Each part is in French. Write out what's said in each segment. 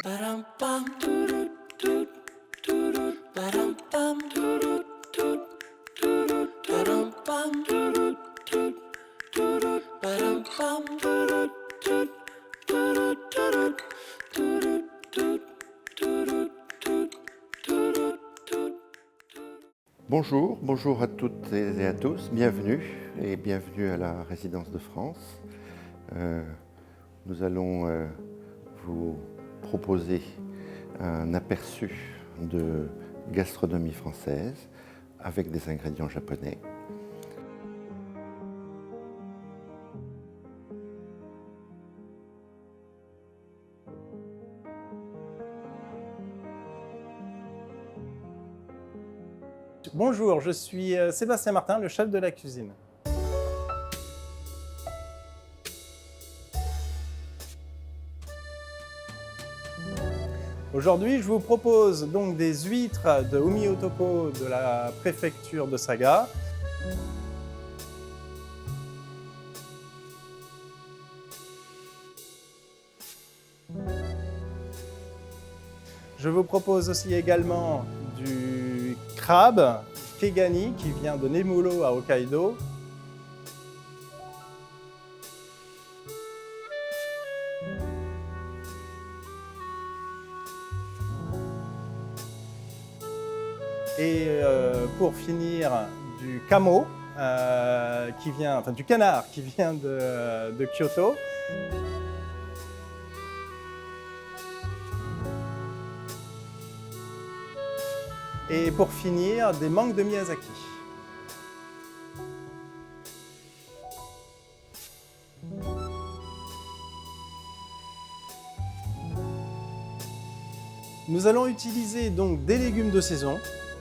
Bonjour à toutes et à tous, bienvenue à la Résidence de France. Nous allons vous proposer un aperçu de gastronomie française avec des ingrédients japonais. Bonjour, je suis Sébastien Martin, le chef de la cuisine. Aujourd'hui, je vous propose donc des huîtres de Umi Otoko de la préfecture de Saga. Je vous propose aussi également du crabe Kegani qui vient de Nemuro à Hokkaido. Et pour finir, du kamo, du canard qui vient de Kyoto. Et pour finir, des mangues de Miyazaki. Nous allons utiliser donc des légumes de saison.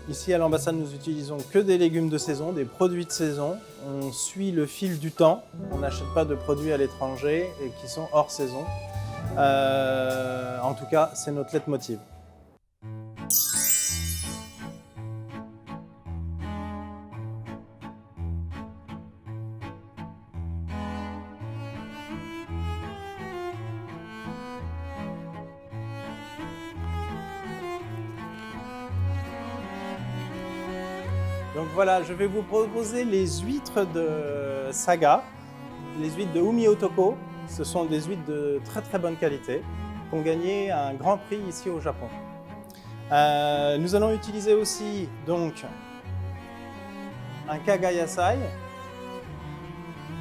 Ici à l'ambassade, nous utilisons que des légumes de saison, des produits de saison. On suit le fil du temps. On n'achète pas de produits à l'étranger et qui sont hors saison. En tout cas, c'est notre leitmotiv. Donc voilà, je vais vous proposer les huîtres de Saga, les huîtres de Umi Otoko. Ce sont des huîtres de très bonne qualité qui ont gagné un grand prix ici au Japon. Nous allons utiliser aussi donc un kaga yasai.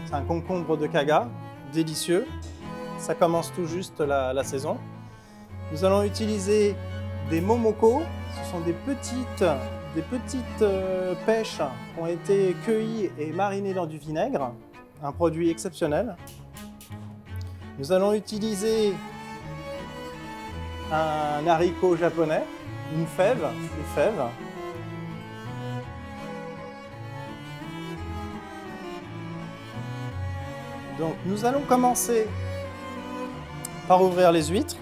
C'est un concombre de kaga, délicieux. Ça commence tout juste la saison. Nous allons utiliser des momoko. Ce sont des petites pêches qui ont été cueillies et marinées dans du vinaigre, un produit exceptionnel. Nous allons utiliser un haricot japonais, une fève. Donc nous allons commencer par ouvrir les huîtres.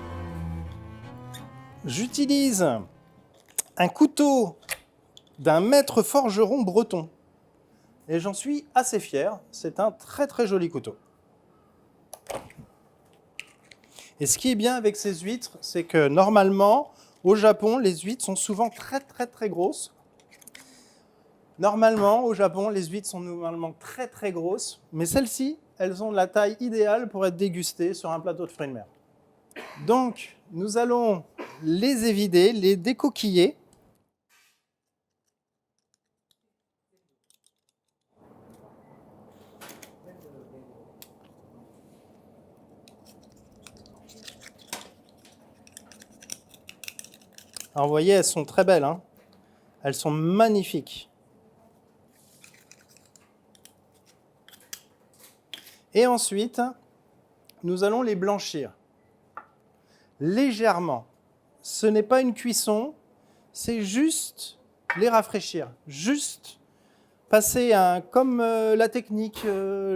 J'utilise un couteau d'un maître forgeron breton. Et j'en suis assez fier, c'est un très joli couteau. Et ce qui est bien avec ces huîtres, c'est que normalement, au Japon, les huîtres sont souvent très grosses. Normalement, au Japon, les huîtres sont normalement très grosses, mais celles-ci, elles ont la taille idéale pour être dégustées sur un plateau de fruits de mer. Donc, nous allons les évider, les décoquiller. Alors vous voyez, elles sont très belles, hein. Elles sont magnifiques. Et ensuite, nous allons les blanchir légèrement. Ce n'est pas une cuisson, c'est juste les rafraîchir. Juste passer comme la technique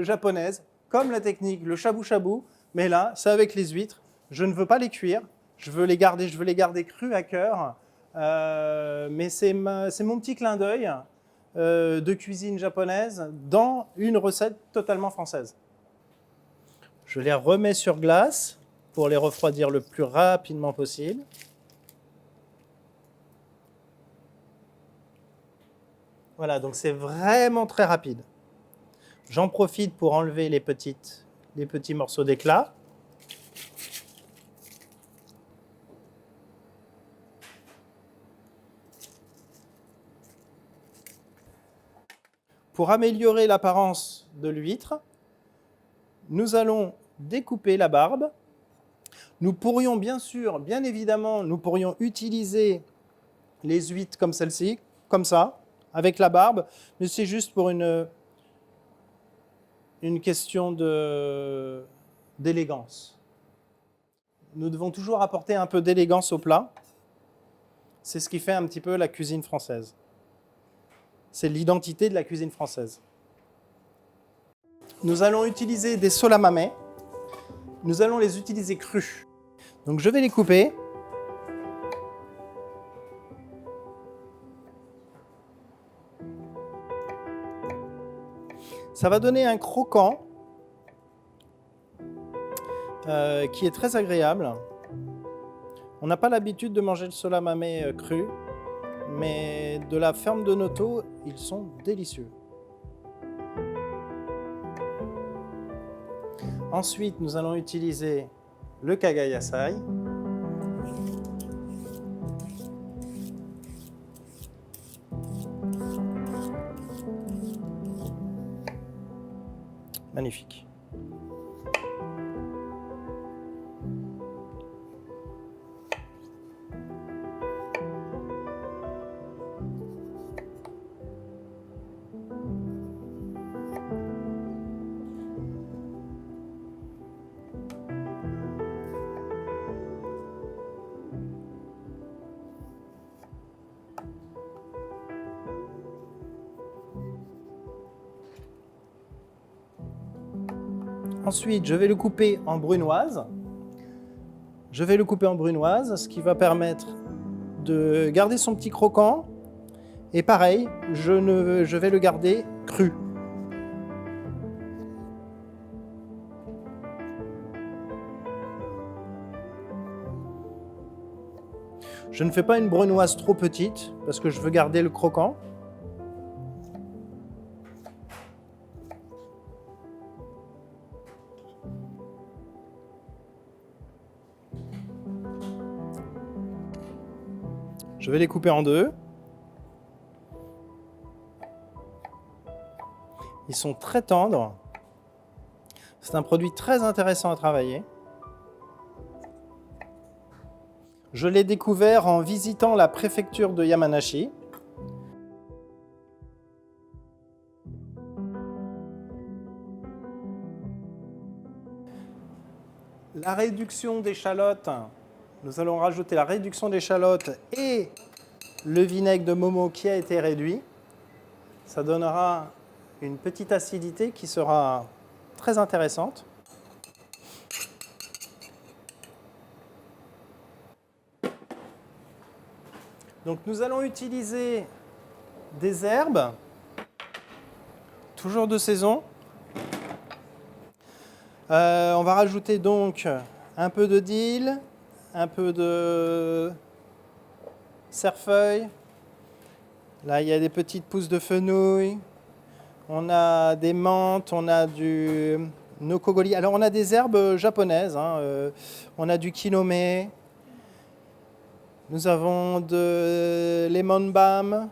japonaise, comme la technique, le shabu-shabu, mais là, c'est avec les huîtres. Je ne veux pas les cuire. Je veux les garder crus à cœur, mais c'est mon petit clin d'œil de cuisine japonaise dans une recette totalement française. Je les remets sur glace pour les refroidir le plus rapidement possible. Voilà, donc c'est vraiment très rapide. J'en profite pour enlever les petits morceaux d'éclat. Pour améliorer l'apparence de l'huître, nous allons découper la barbe. Nous pourrions bien évidemment, nous pourrions utiliser les huîtres comme celle-ci, comme ça, avec la barbe, mais c'est juste pour une question d'élégance. Nous devons toujours apporter un peu d'élégance au plat. C'est ce qui fait un petit peu la cuisine française. C'est l'identité de la cuisine française. Nous allons utiliser des solamamé. Nous allons les utiliser crus. Donc je vais les couper. Ça va donner un croquant qui est très agréable. On n'a pas l'habitude de manger le solamamé cru, mais de la ferme de Noto, ils sont délicieux. Ensuite, nous allons utiliser le kagayasai. Magnifique. Ensuite, je vais le couper en brunoise. Ce qui va permettre de garder son petit croquant. Et pareil, je vais le garder cru. Je ne fais pas une brunoise trop petite parce que je veux garder le croquant. Je vais les couper en deux. Ils sont très tendres. C'est un produit très intéressant à travailler. Je l'ai découvert en visitant la préfecture de Yamanashi. La réduction d'échalotes, nous allons rajouter la réduction d'échalotes et le vinaigre de Momo qui a été réduit. Ça donnera une petite acidité qui sera très intéressante. Donc nous allons utiliser des herbes, toujours de saison. On va rajouter donc un peu de dil, un peu de cerfeuil. Là, il y a des petites pousses de fenouil. On a des menthes, on a du nokogori. Alors, on a des herbes japonaises. On a du kinome. Nous avons de lemon balm,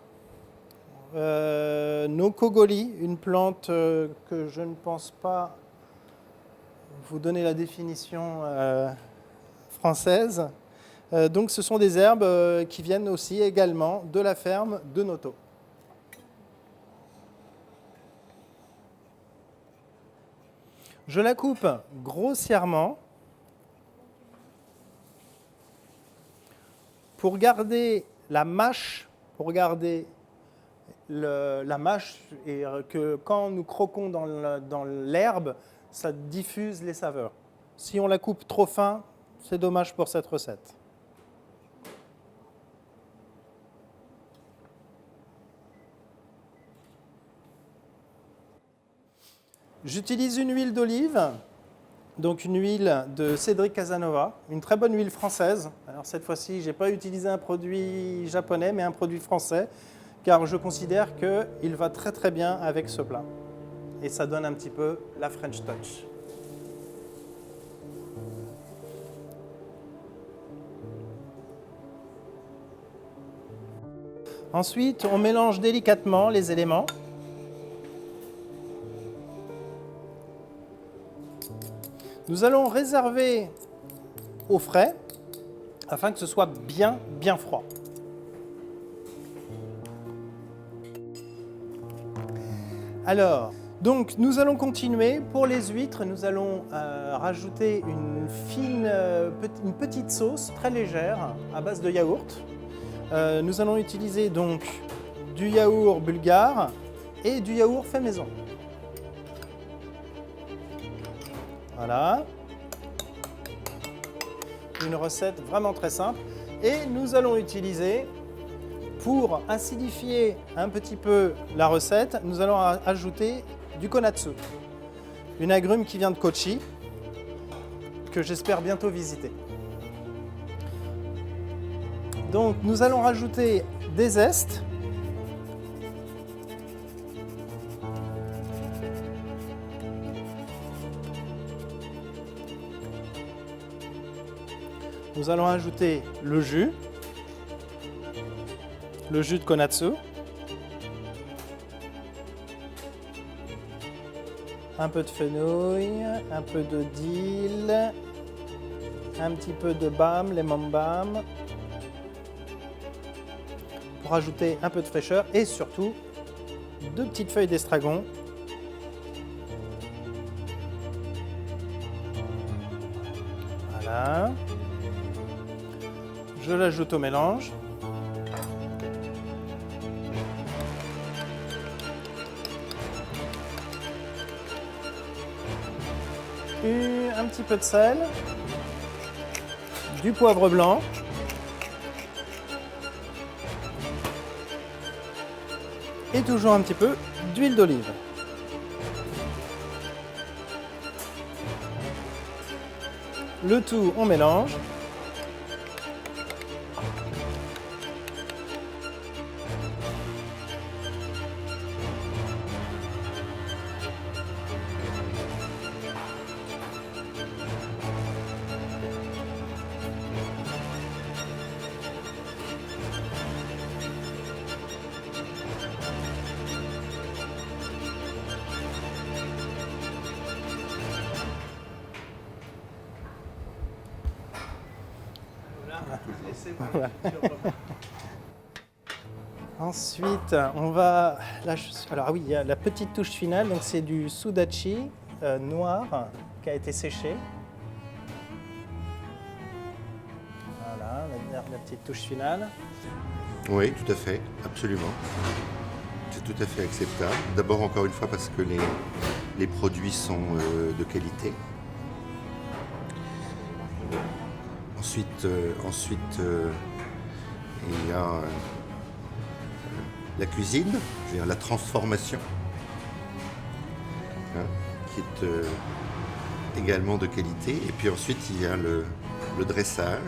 nokogori, une plante que je ne pense pas vous donner la définition française. Donc ce sont des herbes qui viennent aussi également de la ferme de Noto. Je la coupe grossièrement pour garder la mâche, la mâche et que quand nous croquons dans l'herbe, ça diffuse les saveurs. Si on la coupe trop fin, c'est dommage pour cette recette. J'utilise une huile d'olive Donc une huile de Cédric Casanova, une très bonne huile française. Alors cette fois-ci, je n'ai pas utilisé un produit japonais, mais un produit français, car je considère qu'il va très très bien avec ce plat. Et ça donne un petit peu la French touch. Ensuite, on mélange délicatement les éléments. Nous allons réserver au frais afin que ce soit bien froid. Alors, donc nous allons continuer. Pour les huîtres, nous allons rajouter une petite sauce très légère à base de yaourt. Nous allons utiliser donc du yaourt bulgare et du yaourt fait maison. Voilà. Une recette vraiment très simple. Et nous allons utiliser, pour acidifier un petit peu la recette, nous allons ajouter du konatsu, une agrume qui vient de Kochi, que j'espère bientôt visiter. Donc nous allons rajouter des zestes. Nous allons ajouter le jus de konatsu, un peu de fenouil, un peu de dill, un petit peu de balm, lemon balm, pour ajouter un peu de fraîcheur et surtout 2 petites feuilles d'estragon. Voilà. Je l'ajoute au mélange. Un petit peu de sel, du poivre blanc, et toujours un petit peu d'huile d'olive. Le tout, on mélange. Voilà. Ensuite, on va... Alors oui, il y a la petite touche finale, donc c'est du sudachi noir qui a été séché. Voilà, la petite touche finale. Oui, tout à fait, absolument. C'est tout à fait acceptable. D'abord, encore une fois, parce que les produits sont de qualité. Ensuite, il y a la cuisine, je veux dire la transformation, hein, qui est également de qualité. Et puis ensuite, il y a le dressage.